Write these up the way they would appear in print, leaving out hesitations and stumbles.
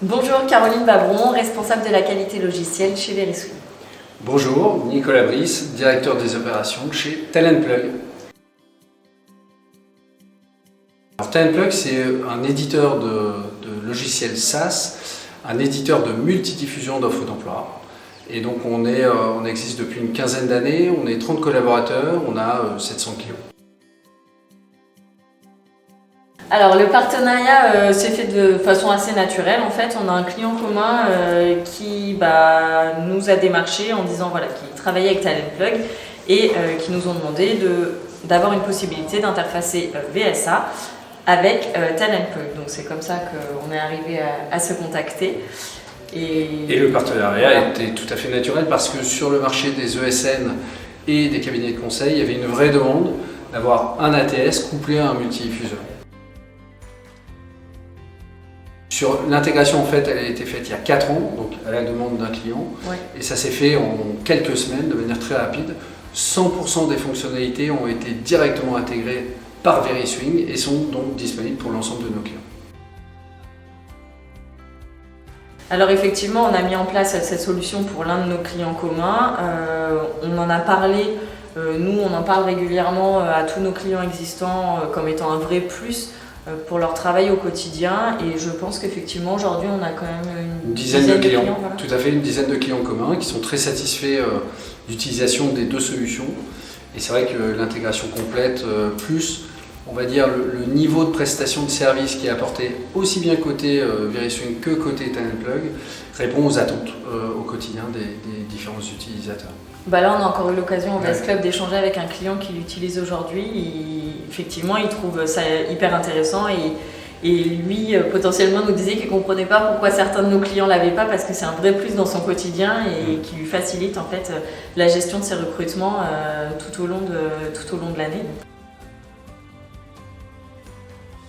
Bonjour, Caroline Babron, responsable de la qualité logicielle chez Veriswing. Bonjour, Nicolas Brice, directeur des opérations chez Talentplug. Talentplug, c'est un éditeur de logiciels SaaS, un éditeur de multidiffusion d'offres d'emploi. Et donc on existe depuis une quinzaine d'années, on est 30 collaborateurs, on a 700 clients. Alors le partenariat s'est fait de façon assez naturelle. En fait, on a un client commun qui nous a démarché en disant qu'il travaillait avec Talentplug et qui nous ont demandé d'avoir une possibilité d'interfacer VSA avec Talentplug. Donc c'est comme ça qu'on est arrivé à se contacter. Et le partenariat était tout à fait naturel parce que sur le marché des ESN et des cabinets de conseil, il y avait une vraie demande d'avoir un ATS couplé à un multidiffuseur. Sur l'intégration, en fait, elle a été faite il y a 4 ans, donc à la demande d'un client, et ça s'est fait en quelques semaines, de manière très rapide. 100% des fonctionnalités ont été directement intégrées par Veriswing et sont donc disponibles pour l'ensemble de nos clients. Alors effectivement, on a mis en place cette solution pour l'un de nos clients communs. On en a parlé, nous on en parle régulièrement à tous nos clients existants comme étant un vrai plus pour leur travail au quotidien, et je pense qu'effectivement aujourd'hui on a quand même une dizaine de clients. Voilà. Tout à fait, une dizaine de clients communs qui sont très satisfaits d'utilisation des deux solutions. Et c'est vrai que l'intégration complète, plus on va dire le niveau de prestation de service qui est apporté aussi bien côté Veriswing que côté Talentplug répond aux attentes au quotidien des différents utilisateurs. Là, on a encore eu l'occasion au VS Club d'échanger avec un client qui l'utilise aujourd'hui. Effectivement, il trouve ça hyper intéressant et lui, potentiellement, nous disait qu'il ne comprenait pas pourquoi certains de nos clients ne l'avaient pas, parce que c'est un vrai plus dans son quotidien et qui lui facilite en fait la gestion de ses recrutements tout au long de l'année.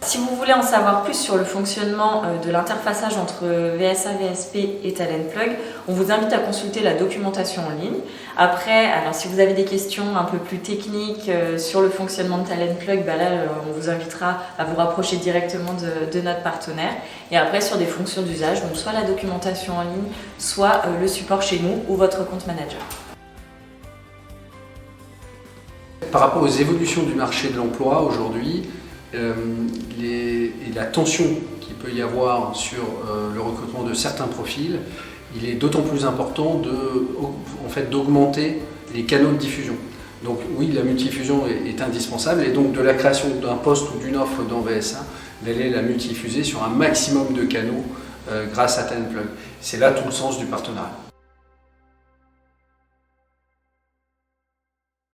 Si vous voulez en savoir plus sur le fonctionnement de l'interfaçage entre VSA, VSP et Talentplug, on vous invite à consulter la documentation en ligne. Après, alors si vous avez des questions un peu plus techniques sur le fonctionnement de Talentplug, on vous invitera à vous rapprocher directement de notre partenaire. Et après, sur des fonctions d'usage, donc soit la documentation en ligne, soit le support chez nous ou votre compte manager. Par rapport aux évolutions du marché de l'emploi aujourd'hui, et la tension qu'il peut y avoir sur le recrutement de certains profils, il est d'autant plus important d'augmenter les canaux de diffusion. Donc oui, la multidiffusion est indispensable, et donc de la création d'un poste ou d'une offre dans VSA, d'aller la multidiffuser sur un maximum de canaux grâce à Talentplug. C'est là tout le sens du partenariat.